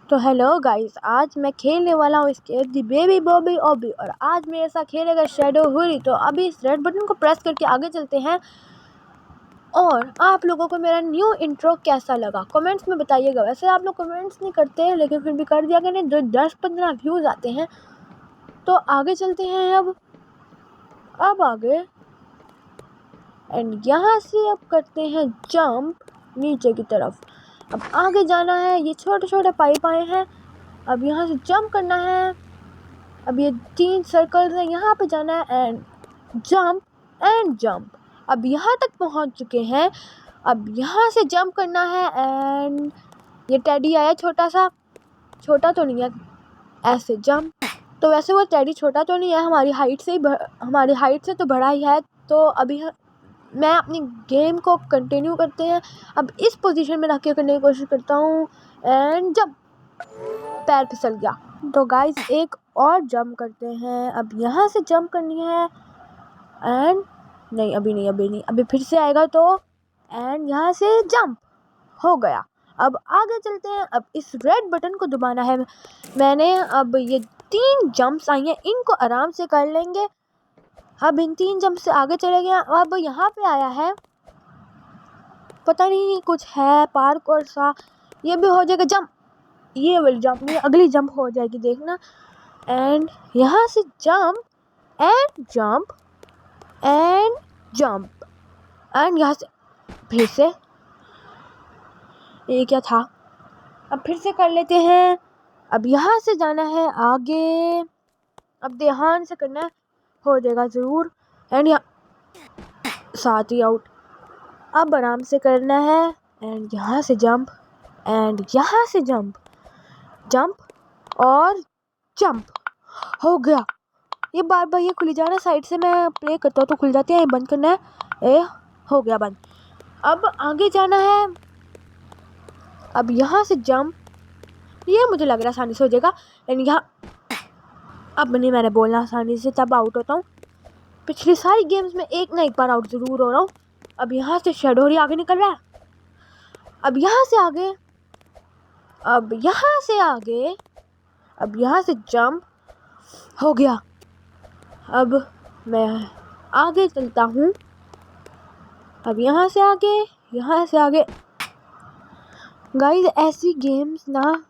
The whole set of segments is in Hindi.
तो हेलो गाइस, आज मैं खेलने वाला हूँ एस्केप द बेबी बॉबी ऑबी और आज मेरे साथ खेलेगा शैडो हुरी। तो अभी इस रेड बटन को प्रेस करके आगे चलते हैं। और आप लोगों को मेरा न्यू इंट्रो कैसा लगा कमेंट्स में बताइएगा। वैसे आप लोग कमेंट्स नहीं करते लेकिन फिर भी कर दिया करें, जो 10-15 व्यूज़ आते हैं। तो आगे चलते हैं अब आगे, एंड यहाँ से अब करते हैं जंप नीचे की तरफ। अब आगे जाना है, ये छोटे छोटे पाइप आए हैं, अब यहाँ से जंप करना है। अब ये 3 सर्कल्स हैं, यहाँ पे जाना है एंड जंप। अब यहाँ तक पहुँच चुके हैं, अब यहाँ से जंप करना है एंड ये टेडी आया छोटा सा, छोटा तो नहीं है, ऐसे जंप। तो वैसे वो टेडी छोटा तो नहीं है, हमारी हाइट से तो बड़ा ही है। तो अभी मैं अपनी गेम को कंटिन्यू करते हैं। अब इस पोजीशन में रख के करने की कोशिश करता हूँ एंड जंप, पैर फिसल गया। तो गाइस एक और जंप करते हैं। अब यहाँ से जंप करनी है एंड नहीं, अभी फिर से आएगा तो एंड यहाँ से जंप हो गया। अब आगे चलते हैं। अब इस रेड बटन को दबाना है मैंने। अब ये 3 जंप्स आई हैं, इनको आराम से कर लेंगे। अब इन 3 जंप से आगे चले गए। अब यहाँ पे आया है, पता नहीं कुछ है पार्क और सा, ये भी हो जाएगा जंप। ये वाली जंप नहीं, अगली जंप हो जाएगी, देखना। एंड यहाँ से jump and jump and jump and यहाँ से फिर से, ये क्या था, अब फिर से कर लेते हैं। अब यहाँ से जाना है आगे, अब ध्यान से करना है, हो जाएगा ज़रूर। एंड साथ ही आउट। अब आराम से करना है एंड यहाँ से जंप एंड यहाँ से जंप और जंप हो गया। ये बार बार ये खुली जाना, साइड से मैं प्ले करता हूँ तो खुल जाती है, बंद करना है, हो गया बंद। अब आगे जाना है। अब यहाँ से जंप, ये मुझे लग रहा है आसानी से हो जाएगा। एंड यहाँ, अब नहीं मैंने बोलना आसानी से तब आउट होता हूँ, पिछली सारी गेम्स में एक ना एक बार आउट ज़रूर हो रहा हूँ। अब यहाँ से शैडो आगे निकल रहा है, अब यहाँ से आगे, अब यहाँ से आगे, अब यहाँ से जंप हो गया। अब मैं आगे चलता हूँ। अब यहाँ से आगे। गाइस ऐसी गेम्स ना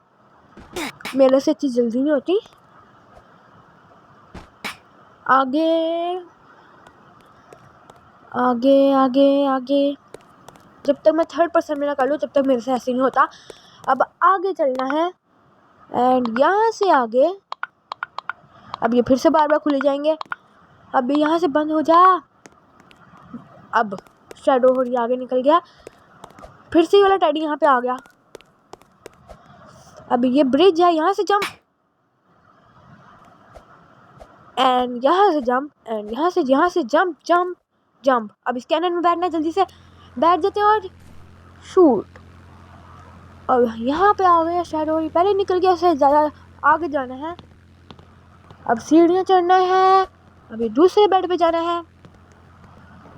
मेरे से इतनी जल्दी नहीं होती। आगे जब तक मैं 3rd पर्सन में ना कर लूँ तब तक मेरे से ऐसे नहीं होता। अब आगे चलना है एंड यहाँ से आगे। अब ये फिर से बार बार खुले जाएंगे, अब यहाँ से बंद हो जा। अब शैडो होरी आगे निकल गया, फिर से वाला टेडी यहाँ पे आ गया। अब ये ब्रिज है, यहाँ से जंप एंड यहाँ से जंप एंड यहाँ से जंप। अब इस कैनन में बैठना है, जल्दी से बैठ जाते हैं और शूट। अब यहाँ पे आ गया शैडो होरी, पहले निकल गया, उससे ज़्यादा आगे जाना है। अब सीढ़ियाँ चढ़ना है, अभी दूसरे बेड पे जाना है,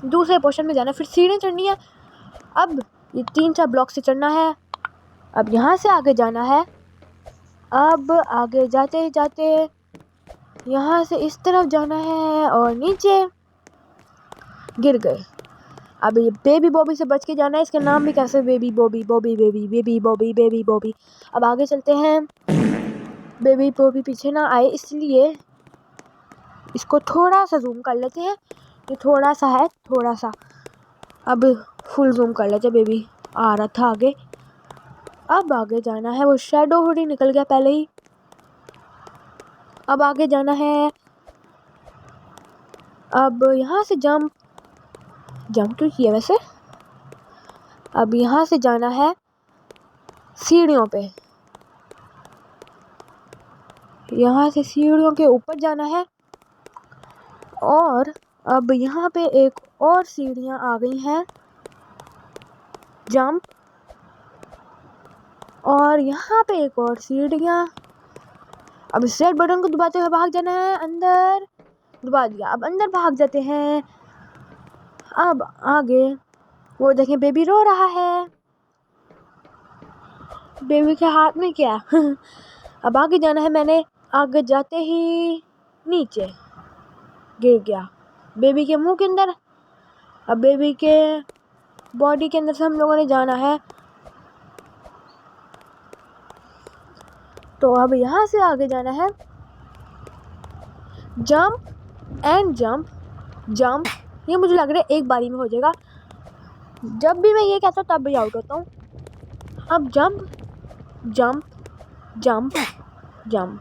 दूसरे पोर्शन में जाना है, फिर सीढ़ियाँ चढ़नी है। अब ये 3-4 ब्लॉक से चढ़ना है। अब यहाँ से आगे जाना है। अब आगे जाते यहाँ से इस तरफ जाना है और नीचे गिर गए। अब ये बेबी बॉबी से बच के जाना है, इसका नाम भी कैसे, बेबी बॉबी। अब आगे चलते हैं। बेबी बॉबी पीछे ना आए इसलिए इसको थोड़ा सा जूम कर लेते हैं, ये थोड़ा सा। अब फुल जूम कर लेते, बेबी आ रहा था आगे। अब आगे जाना है, वो शैडो होरी निकल गया पहले ही। अब आगे जाना है। अब यहाँ से जंप तो किया वैसे। अब यहाँ से जाना है सीढ़ियों पे, यहाँ से सीढ़ियों के ऊपर जाना है। और अब यहाँ पे एक और सीढ़ियाँ आ गई हैं, जंप, और यहाँ पे एक और सीढ़ियाँ। अब इस रेड बटन को दबाते हुए भाग जाना है अंदर, दबा दिया। अब अंदर भाग जाते हैं। अब आगे वो देखें, बेबी रो रहा है। बेबी के हाथ में क्या अब आगे जाना है। मैंने आगे जाते ही नीचे गिर गया बेबी के मुंह के अंदर। अब बेबी के बॉडी के अंदर से हम लोगों ने जाना है। तो अब यहाँ से आगे जाना है। जंप एंड जंप जंप, ये मुझे लग रहा है एक बारी में हो जाएगा। जब भी मैं ये कहता हूँ तब भी आउट होता हूँ। अब जंप जंप जंप जंप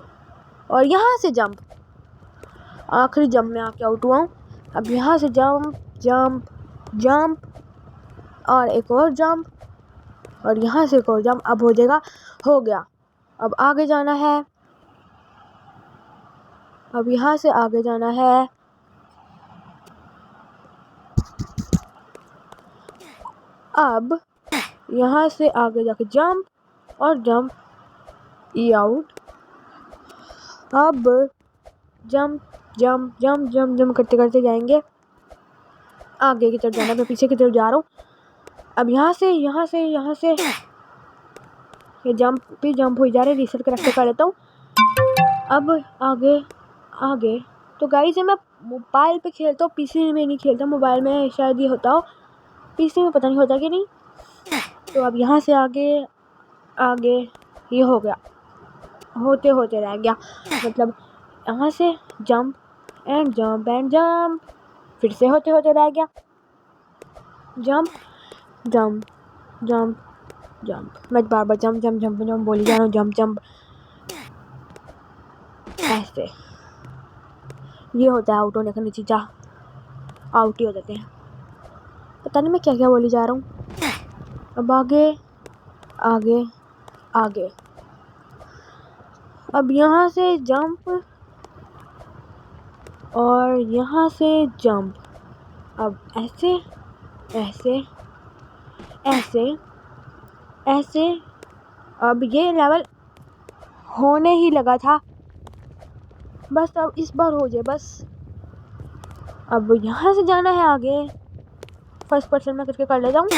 और यहाँ से जंप, आखिरी जंप में आके आउट हुआ हूँ। अब यहाँ से जंप जंप जंप और एक और जंप और यहाँ से एक और जंप। अब हो जाएगा, हो गया। अब आगे जाना है। अब यहाँ से आगे जाना है। अब यहाँ से आगे जाके जंप और जंप, ई आउट। अब jump jump jump jump jump करते करते जाएंगे आगे की तरफ जाना। मैं पीछे की तरफ जा रहा हूँ। अब यहाँ से ये जंप पे जंप हो जा रहे, रीसेट करेक्ट कर लेता हूँ। अब आगे तो गाइस मैं मोबाइल पे खेलता हूँ, पीसी में नहीं खेलता। मोबाइल में शायद ये होता हो, पीसी में पता नहीं होता कि नहीं। तो अब यहाँ से आगे ये हो गया, होते होते रह गया। मतलब यहाँ से जंप एंड जंप फिर से होते होते रह गया। जंप जंप जंप जंप, मैं बार बार जंप जंप जंप जंप बोली जा रहा हूँ। जंप जंप ऐसे ये होता है आउट होने का नतीजा, आउट ही हो जाते हैं। पता नहीं मैं क्या क्या बोली जा रहा हूँ। अब आगे आगे अब यहाँ से जंप और यहाँ से जंप। अब ऐसे ऐसे ऐसे ऐसे। अब ये लेवल होने ही लगा था, बस अब इस बार हो जाए बस। अब यहाँ से जाना है आगे। फर्स्ट पर्सन में करके कर लेता हूँ,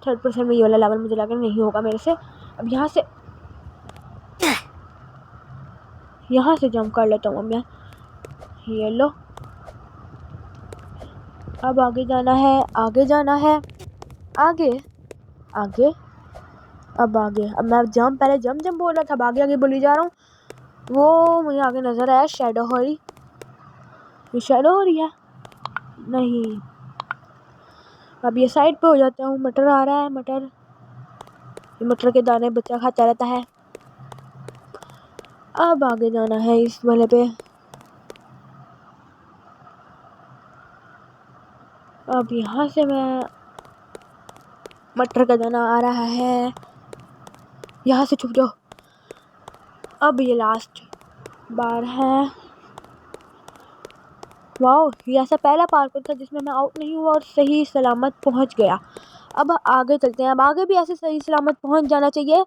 थर्ड पर्सन में ये वाला लेवल मुझे लगा नहीं होगा मेरे से। अब यहाँ से जंप कर लेता हूँ मैं, ये लो। अब आगे जाना है आगे। अब मैं जंप, पहले जंप बोल रहा था, आगे बोली जा रहा हूँ। वो मुझे आगे नजर आया, शैडो हो रही है नहीं। अब ये साइड पे हो जाता हूँ। मटर आ रहा है, मटर के दाने बच्चा खाता रहता है। अब आगे जाना है इस वाले पे। अब यहाँ से मैं, मटर का दाना आ रहा है, यहाँ से छुप जाओ। अब ये लास्ट बार है। वाओ, ये ऐसा पहला पार्कोर था जिसमें मैं आउट नहीं हुआ और सही सलामत पहुंच गया। अब आगे चलते हैं। अब आगे भी ऐसे सही सलामत पहुंच जाना चाहिए।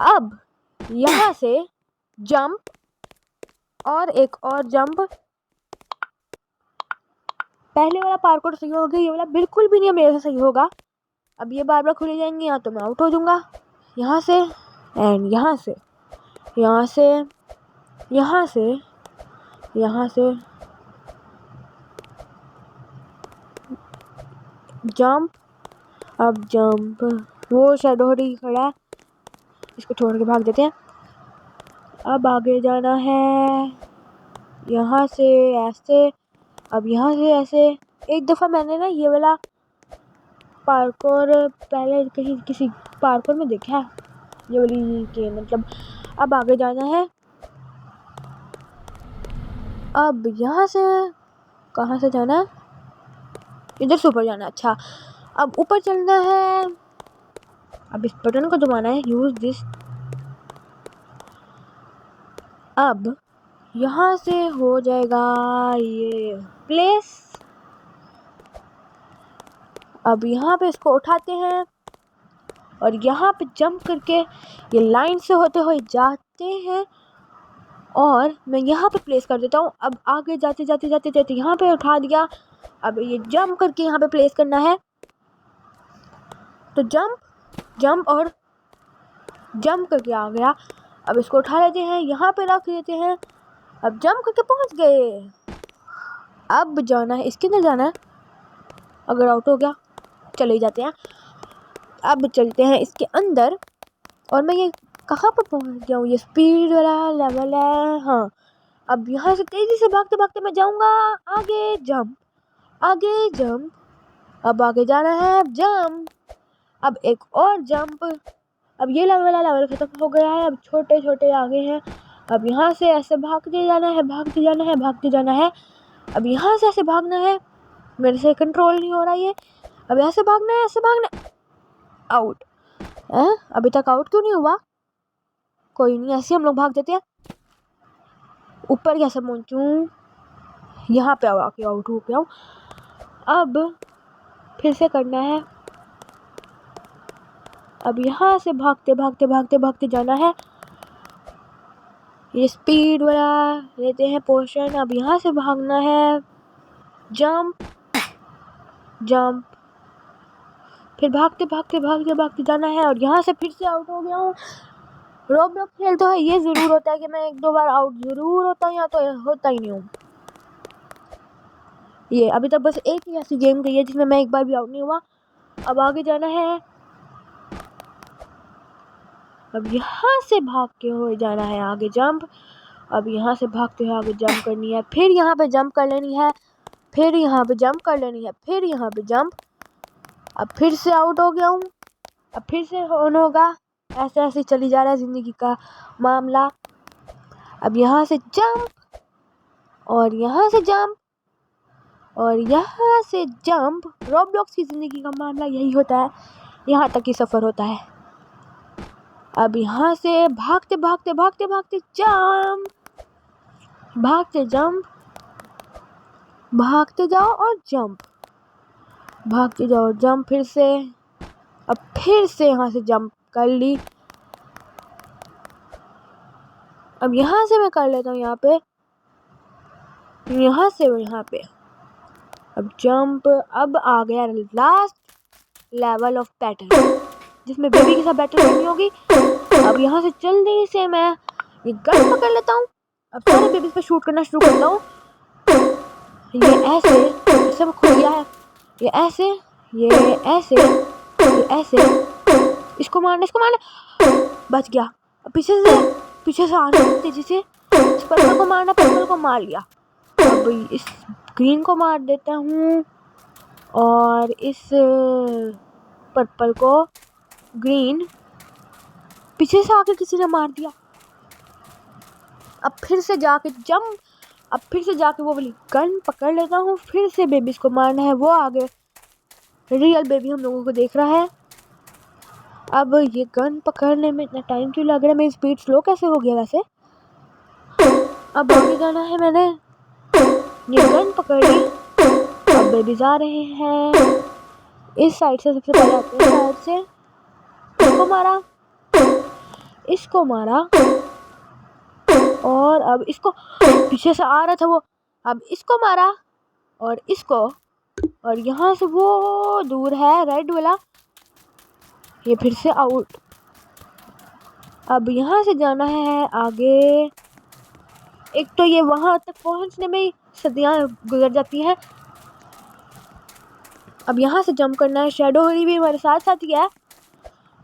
अब यहाँ से जंप और एक और जंप। पहले वाला पार्कोर सही हो गया, ये वाला बिल्कुल भी नहीं मेरे से सही होगा। अब ये बार बार खुले जाएंगे, या तो मैं आउट हो जाऊंगा। यहाँ से एंड यहाँ से जंप। अब जंप, वो शैडो खड़ा है, इसको छोड़ के भाग देते हैं। अब आगे जाना है यहाँ से ऐसे। अब यहाँ से ऐसे। एक दफ़ा मैंने ना ये वाला पार्कोर पहले कहीं किसी पार्कोर में देखा है, ये वाली के मतलब। अब आगे जाना है। अब यहाँ से कहाँ से जाना है? इधर से ऊपर जाना है। अच्छा, अब ऊपर चलना है। अब इस बटन को दबाना है, यूज दिस। अब यहाँ से हो जाएगा ये प्लेस। अब यहाँ पे इसको उठाते हैं और यहाँ पे जंप करके ये लाइन से होते हुए जाते हैं और मैं यहाँ पे प्लेस कर देता हूँ। अब आगे जाते यहाँ पे उठा दिया। अब ये जंप करके यहाँ पे प्लेस करना है। तो जंप और जंप करके आ गया। अब इसको उठा लेते हैं, यहाँ पे रख लेते हैं। अब जंप करके पहुंच गए। अब जाना है इसके अंदर जाना है। अगर आउट हो गया चले जाते हैं। अब चलते हैं इसके अंदर। और मैं ये कहाँ पर पहुंच गया हूँ? ये स्पीड वाला लेवल है। हाँ, अब यहाँ से तेजी से भागते भागते मैं जाऊंगा आगे। जंप, आगे जंप। अब आगे जाना है, जंप। अब एक और जंप। अब ये लेवल खत्म हो गया है। अब छोटे छोटे आगे हैं। अब यहाँ से ऐसे भागते जाना है, भागते जाना है, भागते जाना है। अब यहाँ से ऐसे भागना है। मेरे से कंट्रोल नहीं हो रहा ये। अब ऐसे भागना है, ऐसे भागना है। आउट। अभी तक आउट क्यों नहीं हुआ? कोई नहीं, ऐसे हम लोग भाग देते हैं। ऊपर कैसे पहुंचूं? यहाँ पे आके आउट हो गया हूँ। अब फिर से करना है। अब यहाँ से भागते भागते भागते भागते जाना है। ये स्पीड वाला लेते हैं पोर्शन। अब यहाँ से भागना है, जंप, जंप। फिर भागते भागते भागते भागते जाना है। और यहाँ से फिर से आउट हो गया हूँ। रोब्लॉक्स खेल तो है, ये जरूर होता है कि मैं एक दो बार आउट जरूर होता हूँ, या तो होता ही नहीं हूँ। ये अभी तक बस एक ही ऐसी गेम गई है जिसमें मैं एक बार भी आउट नहीं हुआ। अब आगे जाना है। अब यहाँ से भाग के हो जाना है आगे, जंप। अब यहाँ से भागते हुए आगे जंप करनी है, फिर यहाँ पे जंप कर लेनी है, फिर यहाँ पे जंप कर लेनी है, फिर यहाँ पे जंप। अब फिर से आउट हो गया हूँ। अब फिर से ऑन होगा। ऐसे ऐसे चली जा रहा है ज़िंदगी का मामला। अब यहाँ से जंप, और यहाँ से जंप, और यहाँ से जंप। रोब्लॉक्स की ज़िंदगी का मामला यही होता है, यहाँ तक ही सफ़र होता है। अब यहाँ से भागते भागते भागते भागते जंप, भागते जंप, भागते जाओ और जंप, भागते जाओ जंप। फिर से, अब फिर से यहाँ से जंप कर ली। अब यहाँ से मैं कर लेता हूँ, यहाँ पे, यहाँ से यहाँ पे। अब जंप। अब आ गया लास्ट लेवल ऑफ बैटल, जिसमें बेबी के साथ बैटल करनी होगी। अब यहाँ से जल्दी से मैं ये गन पकड़ लेता हूँ। अब सारे बेबीज पे शूट करना शुरू करता हूँ। ये ऐसे, इससे मैं खुद किया है। ये ऐसे, ये ऐसे, ये ऐसे। इसको मारना, इसको मारना। बच गया। अब पीछे से आना तेजी से। इस पर्पल को मारना, पर्पल को मार लिया। अब इस ग्रीन को मार देता हूँ, और इस पर्पल को ग्रीन पीछे से आके किसी ने मार दिया। अब फिर से जाके जंप। अब फिर से जाके वो वाली गन पकड़ लेता हूँ। फिर से बेबीज को मारना है। वो आगे रियल बेबी हम लोगों को देख रहा है। अब ये गन पकड़ने में इतना टाइम क्यों लग रहा है? मेरी स्पीड स्लो कैसे हो गया वैसे? अब आगे जाना है। मैंने ये गन पकड़ ली। अब बेबीज आ रहे हैं। इस साइड से सबसे पहले आते हैं, साइड से। इसको मारा, इसको मारा, और अब इसको पीछे से आ रहा था वो। अब इसको मारा, और इसको, और यहाँ से वो दूर है रेड वाला, ये फिर से आउट। अब यहाँ से जाना है आगे। एक तो ये वहाँ तक पहुँचने में सदियाँ गुजर जाती हैं। अब यहाँ से जंप करना है। शैडो हरी भी हमारे साथ साथ ही है,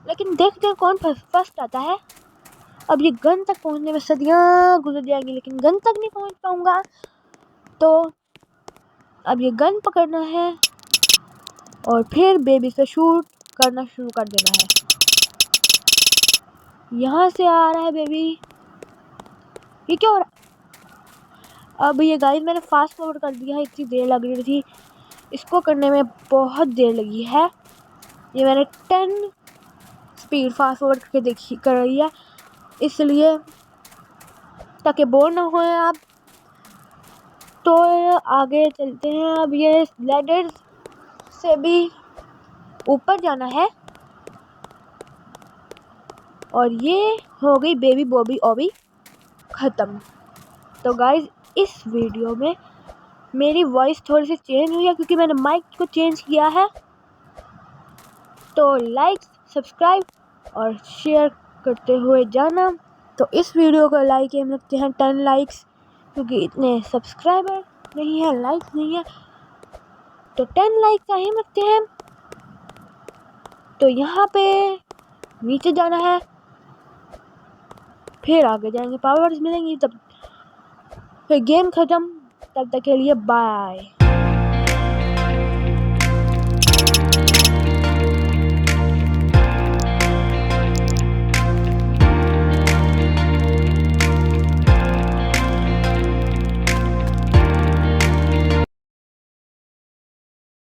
लेकिन देखते हैं कौन फर्स्ट आता है। अब ये गन तक पहुँचने में सदियाँ गुजर जाएंगी, लेकिन गन तक नहीं पहुँच पाऊँगा। तो अब ये गन पकड़ना है, और फिर बेबी से शूट करना शुरू कर देना है। यहाँ से आ रहा है बेबी। ये क्या हो रहा है? अब ये गाइस मैंने फास्ट फॉरवर्ड कर दिया है, इतनी देर लग रही थी इसको करने में, बहुत देर लगी है। ये मैंने 10 स्पीड फास्ट फॉरवर्ड करके देखी कर रही है, इसलिए ताकि बोर ना होए आप। तो आगे चलते हैं। अब ये लैडर से भी ऊपर जाना है, और ये हो गई बेबी बॉबी ओबी ख़त्म। तो गाइज इस वीडियो में मेरी वॉइस थोड़ी सी चेंज हुई है, क्योंकि मैंने माइक को चेंज किया है। तो लाइक, सब्सक्राइब और शेयर करते हुए जाना। तो इस वीडियो को लाइक एम रखते हैं 10 लाइक्स, क्योंकि इतने सब्सक्राइबर नहीं है, लाइक्स नहीं है, तो 10 लाइक्स का एम रखते हैं। तो यहाँ पे नीचे जाना है, फिर आगे जाएंगे, पावर्स मिलेंगी, तब फिर गेम खत्म। तब तक के लिए बाय।